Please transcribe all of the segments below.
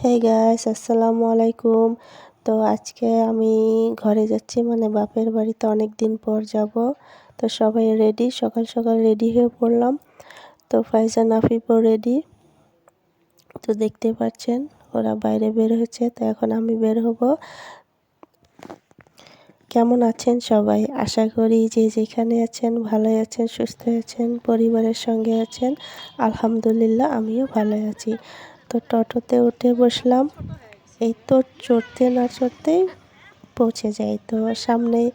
Hey guys, আসসালামু আলাইকুম। তো আজকে আমি ঘরে যাচ্ছি, মানে বাপের বাড়িতে অনেক দিন পর যাব। তো সবাই রেডি, সকাল সকাল রেডি হয়ে পড়লাম। তো ফাইজান আফিফও রেডি। তো দেখতে পাচ্ছেন ওরা বাইরে বের হচ্ছে, তো এখন আমি বের হব। কেমন আছেন সবাই? আশা করি যে যেখানে আছেন ভালোই আছেন, সুস্থ আছেন, পরিবারের সঙ্গে আছেন। আলহামদুলিল্লাহ, আমিও ভালো আছি। তো টোটোতে উঠে বসলাম। এই তো চড়তে না চড়তেই পৌঁছে যাই। তো সামনেই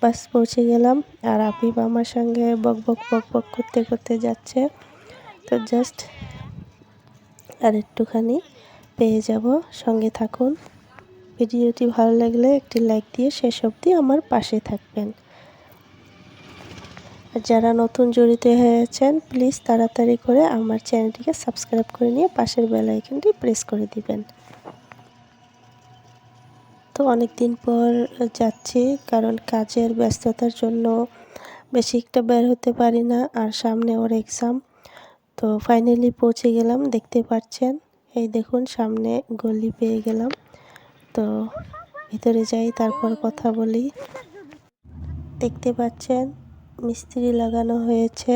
বাস পৌঁছে গেলাম, আর আফিফ আমার সঙ্গে বক বক বক বক করতে করতে যাচ্ছে। তো জাস্ট আর একটুখানি পেয়ে যাব, সঙ্গে থাকুন। ভিডিওটি ভালো লাগলে একটি লাইক দিয়ে শেষ অবধি আমার পাশে থাকবেন। আর যারা নতুন জড়িত হয়েছেন, প্লিজ তাড়াতাড়ি করে আমার চ্যানেলটিকে সাবস্ক্রাইব করে নিয়ে পাশের বেল আইকনটি প্রেস করে দিবেন। তো অনেক দিন পর যাচ্ছি, কারণ কাজের ব্যস্ততার জন্য বেশি একটা বের হতে পারি না, আর সামনে ওর এক্সাম। তো ফাইনালি পৌঁছে গেলাম, দেখতে পাচ্ছেন। এই দেখুন সামনে গলি পেয়ে গেলাম। তো ভিতরে যাই, তারপর কথা বলি। দেখতে পাচ্ছেন মিস্ত্রি লাগানো হয়েছে,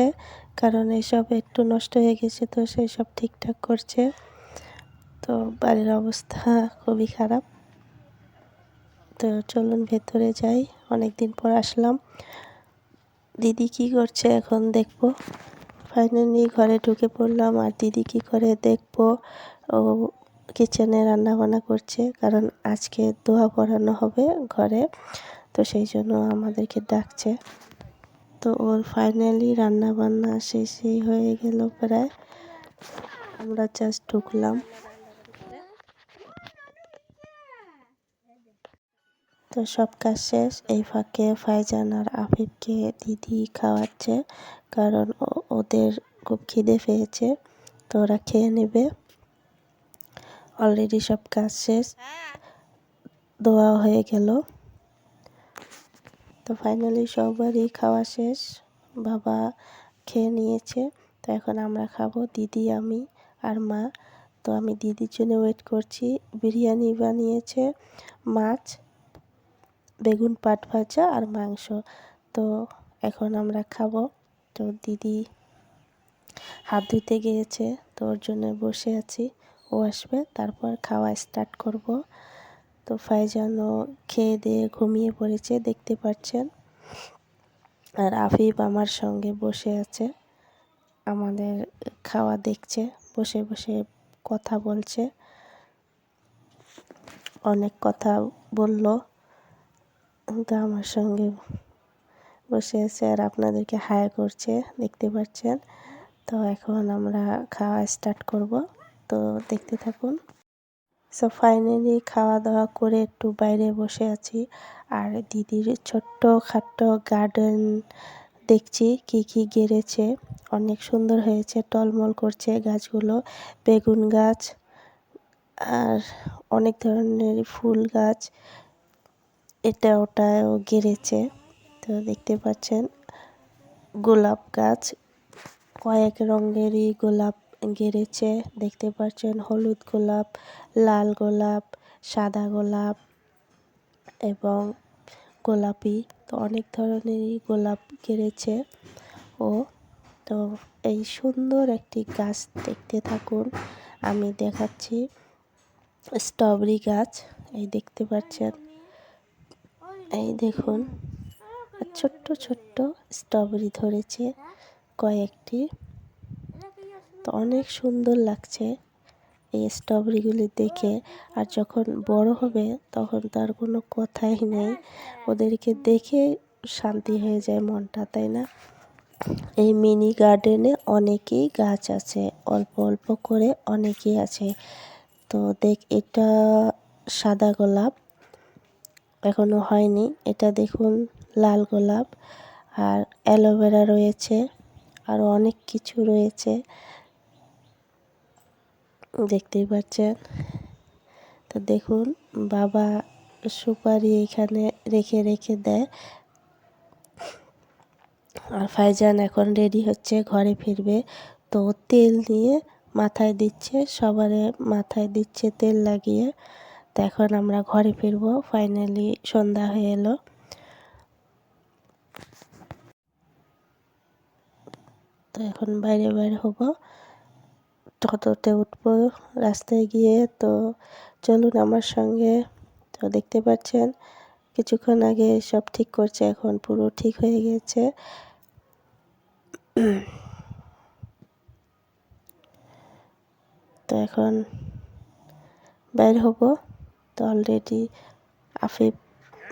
কারণ এসব একটু নষ্ট হয়ে গেছে, তো সেই সব ঠিকঠাক করছে। তো বাড়ির অবস্থা খুবই খারাপ। তো চলুন ভেতরে যাই, অনেক দিন পর আসলাম। দিদি কি করছে এখন দেখবো। ফাইনালি ঘরে ঢুকে পড়লাম, আর দিদি কি করে দেখবো। ও কিচেনে রান্না বান্না করছে, কারণ আজকে দোয়া পড়ানো হবে ঘরে, তো সেই জন্য আমাদেরকে ডাকছে। তো ওর ফাইনালি রান্না বান্না শেষই হয়ে গেল প্রায়। আমরা জাস্ট ঢুকলাম। তো সব কাজ শেষ। এই ফাঁকে ফাইজান আর আফিফকে দিদি খাওয়াচ্ছে, কারণ ওদের খুব খিদে পেয়েছে, তো ওরা খেয়ে নেবে। অলরেডি সব কাজ শেষ, দোয়া হয়ে গেল। তো ফাইনালি সবারই খাওয়া শেষ, বাবা খেয়ে নিয়েছে। তো এখন আমরা খাবো, দিদি, আমি আর মা। তো আমি দিদির জন্য ওয়েট করছি। বিরিয়ানি বানিয়েছে, মাছ, বেগুন পাট ভাজা আর মাংস। তো এখন আমরা খাবো। তো দিদি হাত ধুতে গিয়েছে, তো ওর জন্য বসে আছি। ও আসবে, তারপর খাওয়া স্টার্ট করব। তো ফাইজানও খেয়ে দিয়ে ঘুমিয়ে পড়েছে, দেখতে পাচ্ছেন। আর আফিফ আমার সঙ্গে বসে আছে, আমাদের খাওয়া দেখছে, বসে বসে কথা বলছে। অনেক কথা বলল, তো আমার সঙ্গে বসে আছে আর আপনাদেরকে হাই করছে, দেখতে পাচ্ছেন। তো এখন আমরা খাওয়া স্টার্ট করব, তো দেখতে থাকুন। সো ফাইনালি খাওয়া দাওয়া করে একটু বাইরে বসে আছি, আর দিদির ছোট্ট খাট্ট গার্ডেন দেখছি, কি গেড়েছে। অনেক সুন্দর হয়েছে, টলমল করছে গাছগুলো। বেগুন গাছ আর অনেক ধরনের ফুল গাছ, এটা ওটাও গেড়েছে। তো দেখতে পাচ্ছেন গোলাপ গাছ, কয়েক রঙেরই গোলাপ গেড়েছে। দেখতে পাচ্ছেন হলুদ গোলাপ, লাল গোলাপ, সাদা গোলাপ এবং গোলাপি। তো অনেক ধরনেরই গোলাপ গেড়েছে ও। তো এই সুন্দর একটি গাছ দেখতে থাকুন, আমি দেখাচ্ছি। স্ট্রবেরি গাছ, এই দেখতে পাচ্ছেন, এই দেখুন ছোট্ট ছোট্ট স্ট্রবেরি ধরেছে কয়েকটি। তো অনেক সুন্দর লাগছে এই স্ট্রবেরিগুলি দেখে। আর যখন বড় হবে তখন তার কোনো কথাই নেই, ওদেরকে দেখে শান্তি হয়ে যায় মনটা, তাই না? এই মিনি গার্ডেনে অনেকেই গাছ আছে, অল্প অল্প করে অনেকেই আছে। তো এটা সাদা গোলাপ, এখনো হয়নি। এটা দেখুন লাল গোলাপ, আর অ্যালোভেরা রয়েছে, আরও অনেক কিছু রয়েছে, দেখতেই পাচ্ছেন। তো দেখুন বাবা সুপারি এখানে রেখে রেখে দেয়। আর ফাইজান এখন রেডি হচ্ছে, ঘরে ফিরবে। তো তেল নিয়ে মাথায় দিচ্ছে, সবারে মাথায় দিচ্ছে তেল লাগিয়ে। তো এখন আমরা ঘরে ফিরবো, ফাইনালি সন্ধ্যা হয়ে এলো। তো এখন বাইরে বাইরে হবো, টোটোতে উঠবো রাস্তায় গিয়ে। তো চলুন আমার সঙ্গে। তো দেখতে পাচ্ছেন কিছুক্ষণ আগে সব ঠিক করছে, এখন পুরো ঠিক হয়ে গেছে। তো এখন বের হব। তো অলরেডি আফিফ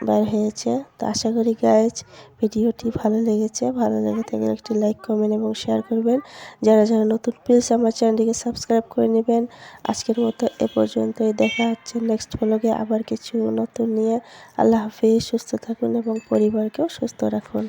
বের হয়েছে। তো আশা করি গাইজ ভিডিওটি ভালো লেগেছে। ভালো লেগে থাকলে একটি লাইক, কমেন্ট এবং শেয়ার করবেন। যারা যারা নতুন, প্লিজ আমার চ্যানেলটিকে সাবস্ক্রাইব করে নেবেন। আজকের মতো এ পর্যন্তই, দেখা হচ্ছে নেক্সট ব্লগে আবার কিছু নতুন নিয়ে। আল্লাহ হাফিজ, সুস্থ থাকুন এবং পরিবারকেও সুস্থ রাখুন।